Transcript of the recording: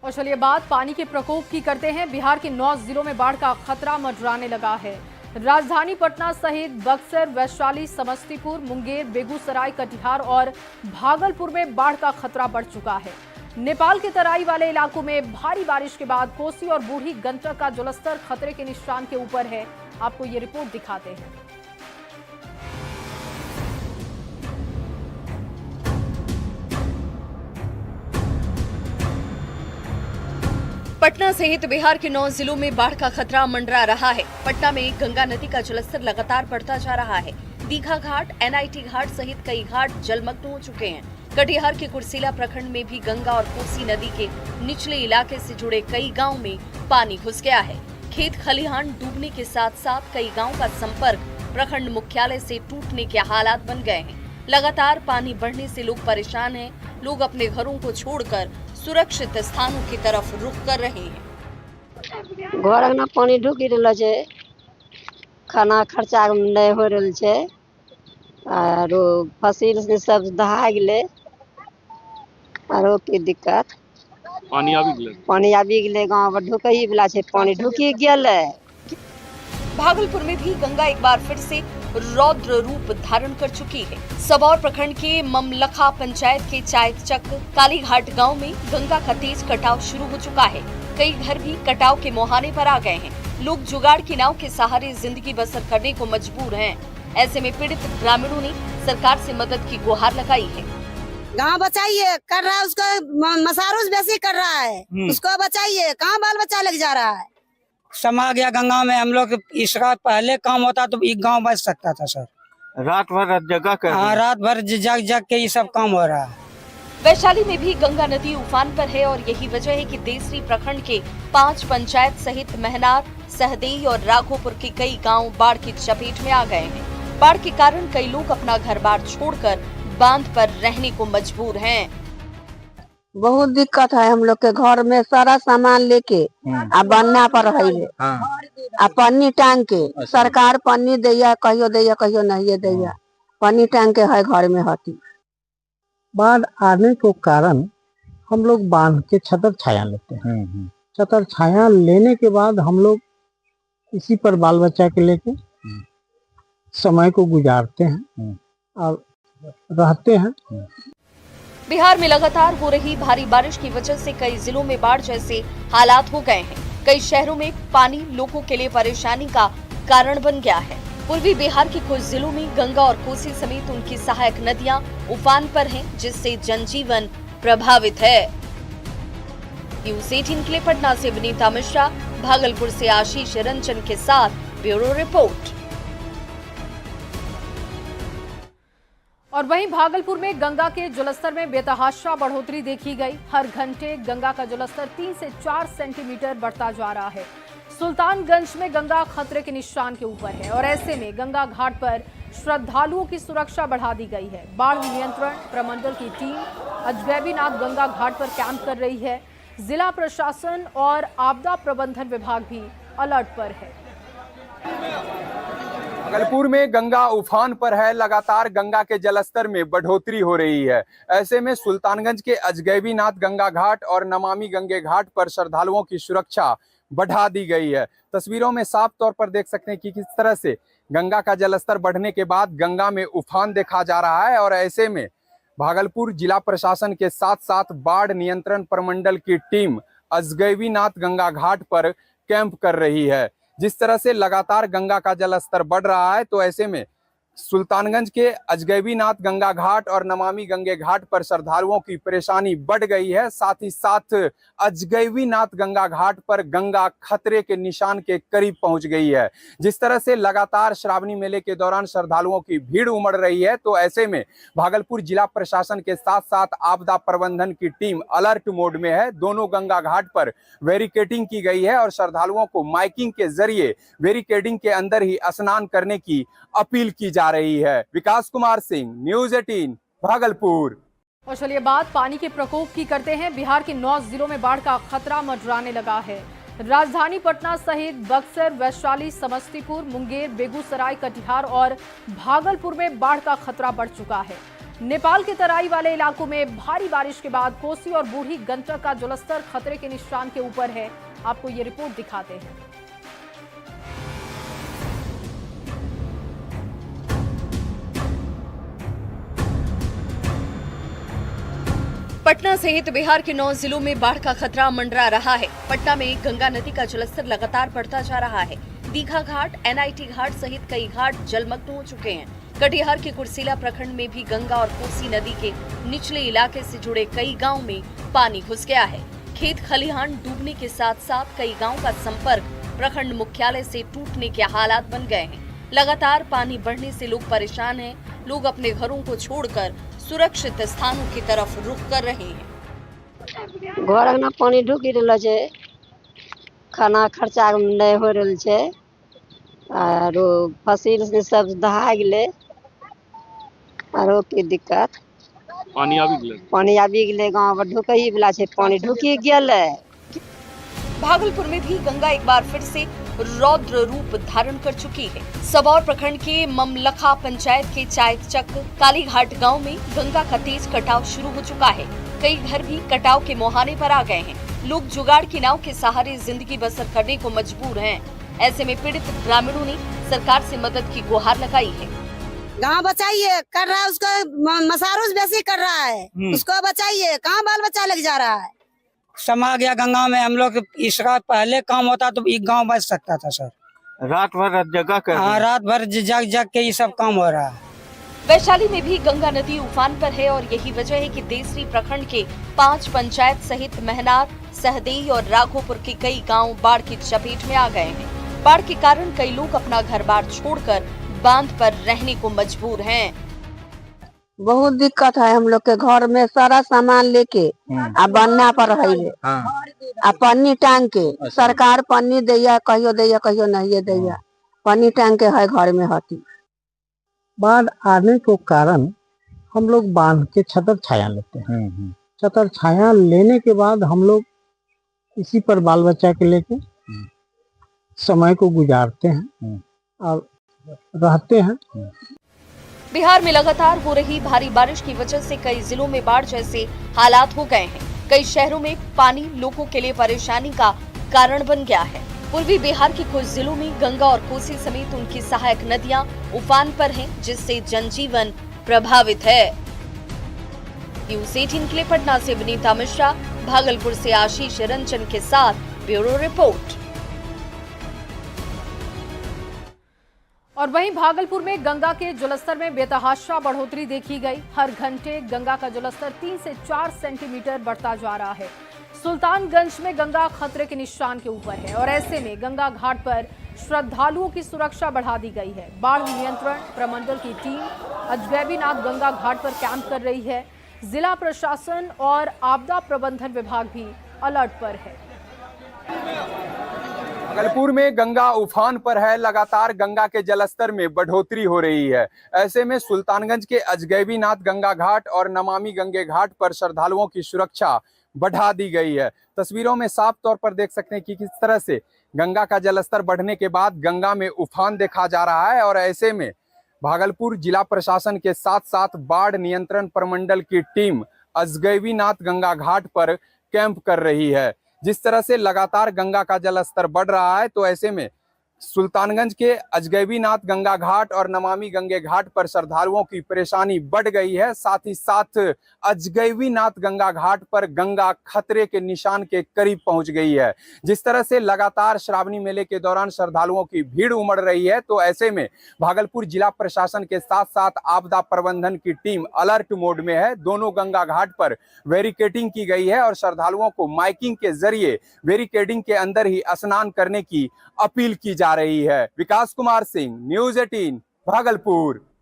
और चलिए बात पानी के प्रकोप की करते हैं। बिहार के 9 जिलों में बाढ़ का खतरा मंडराने लगा है। राजधानी पटना सहित बक्सर, वैशाली, समस्तीपुर, मुंगेर, बेगूसराय, कटिहार और भागलपुर में बाढ़ का खतरा बढ़ चुका है। नेपाल के तराई वाले इलाकों में भारी बारिश के बाद कोसी और बूढ़ी गंडक का जलस्तर खतरे के निशान के ऊपर है। आपको ये रिपोर्ट दिखाते हैं। पटना सहित बिहार के 9 जिलों में बाढ़ का खतरा मंडरा रहा है। पटना में गंगा नदी का जलस्तर लगातार बढ़ता जा रहा है। दीघा घाट, एनआईटी घाट सहित कई घाट जलमग्न हो चुके हैं। कटिहार के कुर्सेला प्रखंड में भी गंगा और कोसी नदी के निचले इलाके से जुड़े कई गांव में पानी घुस गया है। खेत खलिहान डूबने के साथ साथ कई गाँव का संपर्क प्रखंड मुख्यालय से टूटने के हालात बन गए हैं। लगातार पानी बढ़ने से लोग परेशान हैं। लोग अपने घरों को छोड़कर सुरक्षित स्थानों की तरफ रुख कर रहे हैं। घर अंगना पानी ढुकी रहल छै, खाना खर्चा नहीं हो रहल छै और फसिल सब दहा गेले। आरो की दिक्कत, पानी आबि गेले गांव ढुकई वाला छै, पानी ढुकी गेले। भागलपुर में भी गंगा एक बार फिर से रौद्र रूप धारण कर चुकी है। सबौर प्रखंड के ममलखा पंचायत के चायचक कालीघाट गांव में गंगा का तेज कटाव शुरू हो चुका है। कई घर भी कटाव के मुहाने पर आ गए हैं। लोग जुगाड़ की नाव के सहारे जिंदगी बसर करने को मजबूर हैं। ऐसे में पीड़ित ग्रामीणों ने सरकार से मदद की गुहार लगाई है। गाँव बचाइए कर रहा है, उसको मसारूस बेसी कर रहा है, उसको बचाइए। कहाँ बाल बच्चा लग जा रहा है। समा गया गंगा में। हम लोग इसका पहले काम होता तो एक गांव बच सकता था सर। रात भर जगह कर रात भर जग जग के ये सब काम हो रहा है। वैशाली में भी गंगा नदी उफान पर है और यही वजह है कि देसरी प्रखंड के 5 पंचायत सहित महनार, सहदेई और राघोपुर के कई गांव बाढ़ की चपेट में आ गए हैं। बाढ़ के कारण कई लोग अपना घर बार छोड़कर बांध पर रहने को मजबूर हैं। बहुत दिक्कत है। हम लोग के घर में सारा सामान लेके आ बनना पर रही आ पन्नी टांग के। सरकार पन्नी दैया, कहियो दैया कहियो नहीं दैया। पन्नी टांग के है घर में हती। बाढ़ आने के कारण हम लोग बांध के छतर छाया लेते हैं। छतर छाया लेने के बाद हम लोग इसी पर बाल बच्चा के लेके समय को गुजारते हैं और रहते हैं। बिहार में लगातार हो रही भारी बारिश की वजह से कई जिलों में बाढ़ जैसे हालात हो गए हैं। कई शहरों में पानी लोगों के लिए परेशानी का कारण बन गया है। पूर्वी बिहार के कुछ जिलों में गंगा और कोसी समेत उनकी सहायक नदियां उफान पर हैं, जिससे जनजीवन प्रभावित है। न्यूज़ 18 के लिए पटना से विनीता मिश्रा, भागलपुर से आशीष रंजन के साथ ब्यूरो रिपोर्ट। और वहीं भागलपुर में गंगा के जलस्तर में बेतहाशा बढ़ोतरी देखी गई। हर घंटे गंगा का जलस्तर 3 से 4 सेंटीमीटर बढ़ता जा रहा है। सुल्तानगंज में गंगा खतरे के निशान के ऊपर है और ऐसे में गंगा घाट पर श्रद्धालुओं की सुरक्षा बढ़ा दी गई है। बाढ़ नियंत्रण प्रमंडल की टीम अजगैबीनाथ गंगा घाट पर कैंप कर रही है। जिला प्रशासन और आपदा प्रबंधन विभाग भी अलर्ट पर है। भागलपुर में गंगा उफान पर है। लगातार गंगा के जलस्तर में बढ़ोतरी हो रही है। ऐसे में सुल्तानगंज के अजगैबीनाथ गंगा घाट और नमामि गंगे घाट पर श्रद्धालुओं की सुरक्षा बढ़ा दी गई है। तस्वीरों में साफ तौर पर देख सकते हैं कि किस तरह से गंगा का जलस्तर बढ़ने के बाद गंगा में उफान देखा जा रहा है। और ऐसे में भागलपुर जिला प्रशासन के साथ साथ बाढ़ नियंत्रण प्रमंडल की टीम अजगैबीनाथ गंगा घाट पर कैंप कर रही है। जिस तरह से लगातार गंगा का जलस्तर बढ़ रहा है, तो ऐसे में सुल्तानगंज के अजगैबीनाथ गंगा घाट और नमामि गंगे घाट पर श्रद्धालुओं की परेशानी बढ़ गई है। साथ ही साथ अजगैबीनाथ गंगा घाट पर गंगा खतरे के निशान के करीब पहुंच गई है। जिस तरह से लगातार श्रावणी मेले के दौरान श्रद्धालुओं की भीड़ उमड़ रही है, तो ऐसे में भागलपुर जिला प्रशासन के साथ साथ आपदा प्रबंधन की टीम अलर्ट मोड में है। दोनों गंगा घाट पर बैरिकेडिंग की गई है और श्रद्धालुओं को माइकिंग के जरिए बैरिकेडिंग के अंदर ही स्नान करने की अपील की जा रही है। विकास कुमार सिंह, न्यूज़ 18 भागलपुर। और चलिए बात पानी के प्रकोप की करते हैं। बिहार के 9 जिलों में बाढ़ का खतरा मंडराने लगा है। राजधानी पटना सहित बक्सर, वैशाली, समस्तीपुर, मुंगेर, बेगूसराय, कटिहार और भागलपुर में बाढ़ का खतरा बढ़ चुका है। नेपाल के तराई वाले इलाकों में भारी बारिश के बाद कोसी और बूढ़ी गंडक का जलस्तर खतरे के निशान के ऊपर है। आपको ये रिपोर्ट दिखाते हैं। पटना सहित बिहार के 9 जिलों में बाढ़ का खतरा मंडरा रहा है। पटना में गंगा नदी का जलस्तर लगातार बढ़ता जा रहा है। दीघा घाट, एनआईटी घाट सहित कई घाट जलमग्न हो चुके हैं। कटिहार के कुर्सेला प्रखंड में भी गंगा और कोसी नदी के निचले इलाके से जुड़े कई गांव में पानी घुस गया है। खेत खलिहान डूबने के साथ साथ कई गांव का संपर्क प्रखंड मुख्यालय से टूटने के हालात बन गए हैं। लगातार पानी बढ़ने से लोग परेशान हैं। लोग अपने घरों को छोड़कर सुरक्षित स्थानों की तरफ रुख कर रहे हैं। घर अंगना पानी ढुकी रहल छै, खाना खर्चा नहीं हो रहल छै, आरो फसिल से सब दहा गेले, आरो की दिक्कत पानी आबि गेले, गांव ढुकई वाला छै, पानी ढुकी गेले। भागलपुर में भी गंगा एक बार फिर से रौद्र रूप धारण कर चुकी है। सबौर प्रखंड के ममलखा पंचायत के चायचक कालीघाट गांव में गंगा का तेज कटाव शुरू हो चुका है। कई घर भी कटाव के मुहाने पर आ गए हैं। लोग जुगाड़ की नाव के सहारे जिंदगी बसर करने को मजबूर हैं। ऐसे में पीड़ित ग्रामीणों ने सरकार से मदद की गुहार लगाई है। गाँव बचाइए, कर रहा है उसको, मसारूस बेसी कर रहा है, उसको बचाइए, कहाँ बाल बच्चा लग जा रहा है। समा गया गंगा में। हम लोग इसका पहले काम होता तो एक गांव बच सकता था सर। रात भर जगह कर हाँ, रात भर जग जग के ये सब काम हो रहा है। वैशाली में भी गंगा नदी उफान पर है और यही वजह है कि देसरी प्रखंड के 5 पंचायत सहित महनार, सहदेई और राघोपुर के कई गांव बाढ़ की चपेट में आ गए हैं। बाढ़ के कारण कई लोग अपना घर-बार छोड़कर बांध पर रहने को मजबूर हैं। बहुत दिक्कत है हम लोग के घर में, सारा सामान लेके आ बनना पर रही आ पन्नी टांग के। सरकार पन्नी दैया, कहियो नहीं दैया, पन्नी टांग के है घर में हती। बाढ़ आने के कारण हम लोग बांध के छतर छाया लेते हैं। छतर छाया लेने के बाद हम लोग इसी पर बाल बच्चा के लेके समय को गुजारते हैं और रहते हैं। बिहार में लगातार हो रही भारी बारिश की वजह से कई जिलों में बाढ़ जैसे हालात हो गए हैं। कई शहरों में पानी लोगों के लिए परेशानी का कारण बन गया है। पूर्वी बिहार के कुछ जिलों में गंगा और कोसी समेत उनकी सहायक नदियां उफान पर हैं, जिससे जनजीवन प्रभावित है। न्यूज़ 18 के लिए पटना से विनीता मिश्रा, भागलपुर से आशीष रंजन के साथ ब्यूरो रिपोर्ट। और वहीं भागलपुर में गंगा के जलस्तर में बेतहाशा बढ़ोतरी देखी गई। हर घंटे गंगा का जलस्तर 3 से 4 सेंटीमीटर बढ़ता जा रहा है। सुल्तानगंज में गंगा खतरे के निशान के ऊपर है और ऐसे में गंगा घाट पर श्रद्धालुओं की सुरक्षा बढ़ा दी गई है। बाढ़ नियंत्रण प्रमंडल की टीम अजगैबीनाथ गंगा घाट पर कैंप कर रही है। जिला प्रशासन और आपदा प्रबंधन विभाग भी अलर्ट पर है। भागलपुर में गंगा उफान पर है। लगातार गंगा के जलस्तर में बढ़ोतरी हो रही है। ऐसे में सुल्तानगंज के अजगैबीनाथ गंगा घाट और नमामि गंगे घाट पर श्रद्धालुओं की सुरक्षा बढ़ा दी गई है। तस्वीरों में साफ तौर पर देख सकते हैं कि किस तरह से गंगा का जलस्तर बढ़ने के बाद गंगा में उफान देखा जा रहा है और ऐसे में भागलपुर जिला प्रशासन के साथ साथ बाढ़ नियंत्रण प्रमंडल की टीम अजगैबीनाथ गंगा घाट पर कैंप कर रही है। जिस तरह से लगातार गंगा का जलस्तर बढ़ रहा है तो ऐसे में सुल्तानगंज के अजगैबीनाथ गंगा घाट और नमामि गंगे घाट पर श्रद्धालुओं की परेशानी बढ़ गई है। साथ ही साथ अजगैबीनाथ गंगा घाट पर गंगा खतरे के निशान के करीब पहुंच गई है। जिस तरह से लगातार श्रावणी मेले के दौरान श्रद्धालुओं की भीड़ उमड़ रही है तो ऐसे में भागलपुर जिला प्रशासन के साथ साथ आपदा प्रबंधन की टीम अलर्ट मोड में है। दोनों गंगा घाट पर बैरिकेडिंग की गई है और श्रद्धालुओं को माइकिंग के जरिए बैरिकेडिंग के अंदर ही स्नान करने की अपील की जा रही है। विकास कुमार सिंह, न्यूज़ 18 भागलपुर।